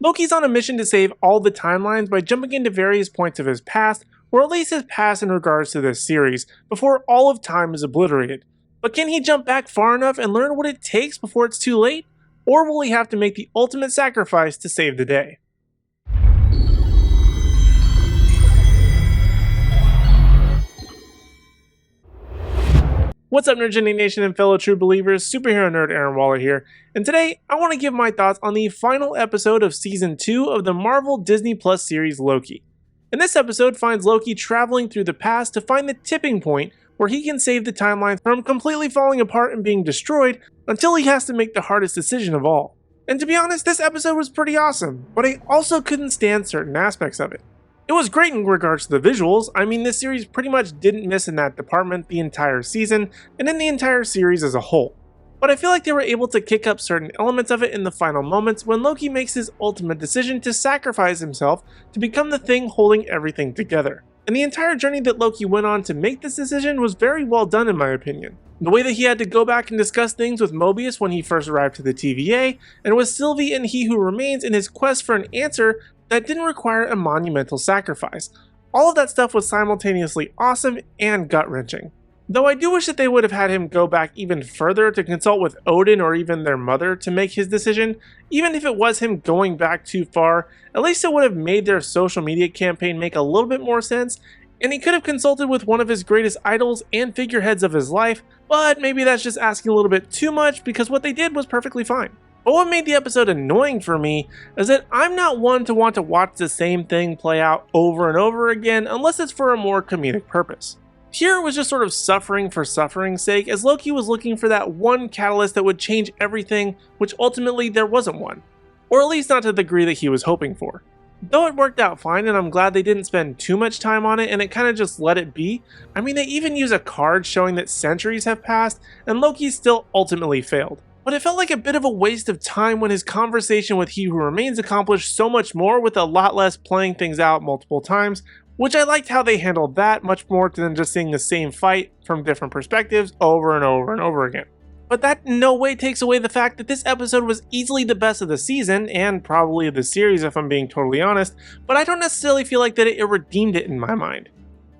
Loki's on a mission to save all the timelines by jumping into various points of his past, or at least his past in regards to this series, before all of time is obliterated. But can he jump back far enough and learn what it takes before it's too late? Or will he have to make the ultimate sacrifice to save the day? What's up, Nerdgenic Nation and fellow true believers? Superhero nerd Aaron Waller here, and today I want to give my thoughts on the final episode of Season 2 of the Marvel Disney Plus series Loki. And this episode finds Loki traveling through the past to find the tipping point where he can save the timeline from completely falling apart and being destroyed until he has to make the hardest decision of all. And to be honest, this episode was pretty awesome, but I also couldn't stand certain aspects of it. It was great in regards to the visuals. I mean, this series pretty much didn't miss in that department the entire season, and in the entire series as a whole. But I feel like they were able to kick up certain elements of it in the final moments when Loki makes his ultimate decision to sacrifice himself to become the thing holding everything together. And the entire journey that Loki went on to make this decision was very well done in my opinion. The way that he had to go back and discuss things with Mobius when he first arrived to the TVA, and with Sylvie and He Who Remains in his quest for an answer that didn't require a monumental sacrifice. All of that stuff was simultaneously awesome and gut-wrenching. Though I do wish that they would have had him go back even further to consult with Odin or even their mother to make his decision. Even if it was him going back too far, at least it would have made their social media campaign make a little bit more sense, and he could have consulted with one of his greatest idols and figureheads of his life, but maybe that's just asking a little bit too much because what they did was perfectly fine. But what made the episode annoying for me is that I'm not one to want to watch the same thing play out over and over again unless it's for a more comedic purpose. Here it was just sort of suffering for suffering's sake, as Loki was looking for that one catalyst that would change everything, which ultimately there wasn't one. Or at least not to the degree that he was hoping for. Though it worked out fine, and I'm glad they didn't spend too much time on it and it kind of just let it be. I mean, they even use a card showing that centuries have passed and Loki still ultimately failed. But it felt like a bit of a waste of time when his conversation with He Who Remains accomplished so much more with a lot less playing things out multiple times, which I liked how they handled that much more than just seeing the same fight from different perspectives over and over and over again. But that in no way takes away the fact that this episode was easily the best of the season, and probably of the series if I'm being totally honest, but I don't necessarily feel like that it redeemed it in my mind.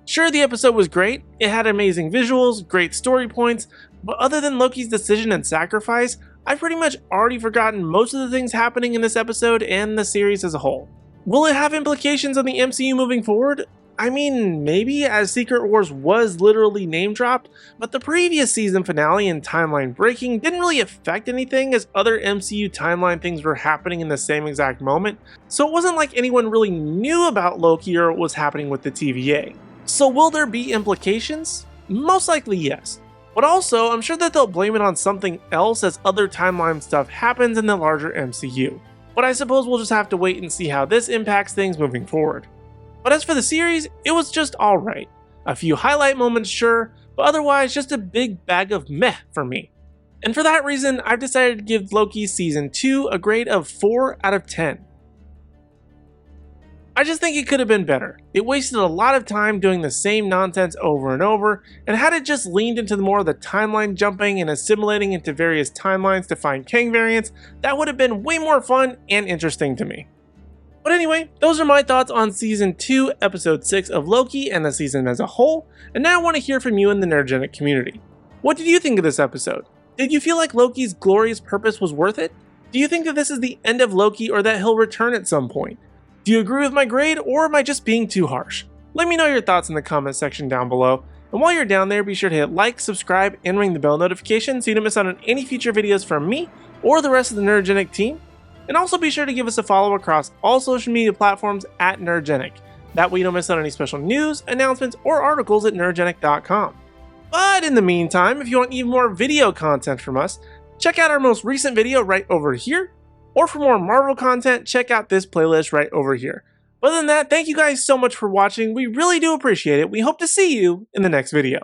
Sure, the episode was great, it had amazing visuals, great story points, but other than Loki's decision and sacrifice, I've pretty much already forgotten most of the things happening in this episode and the series as a whole. Will it have implications on the MCU moving forward? I mean, maybe, as Secret Wars was literally name-dropped, but the previous season finale and timeline breaking didn't really affect anything as other MCU timeline things were happening in the same exact moment, so it wasn't like anyone really knew about Loki or what was happening with the TVA. So will there be implications? Most likely yes. But also, I'm sure that they'll blame it on something else as other timeline stuff happens in the larger MCU. But I suppose we'll just have to wait and see how this impacts things moving forward. But as for the series, it was just alright. A few highlight moments, sure, but otherwise just a big bag of meh for me. And for that reason, I've decided to give Loki Season 2 a grade of 4 out of 10. I just think it could have been better. It wasted a lot of time doing the same nonsense over and over, and had it just leaned into more of the timeline jumping and assimilating into various timelines to find Kang variants, that would have been way more fun and interesting to me. But anyway, those are my thoughts on Season 2, Episode 6 of Loki and the season as a whole, and now I want to hear from you in the Nerdgenic community. What did you think of this episode? Did you feel like Loki's glorious purpose was worth it? Do you think that this is the end of Loki or that he'll return at some point? Do you agree with my grade, or am I just being too harsh? Let me know your thoughts in the comment section down below, and while you're down there, be sure to hit like, subscribe, and ring the bell notification so you don't miss out on any future videos from me or the rest of the Nerdgenic team. And also be sure to give us a follow across all social media platforms at Nerdgenic. That way you don't miss out on any special news, announcements, or articles at nerdgenic.com. But in the meantime, if you want even more video content from us, check out our most recent video right over here. Or for more Marvel content, check out this playlist right over here. Other than that, thank you guys so much for watching. We really do appreciate it. We hope to see you in the next video.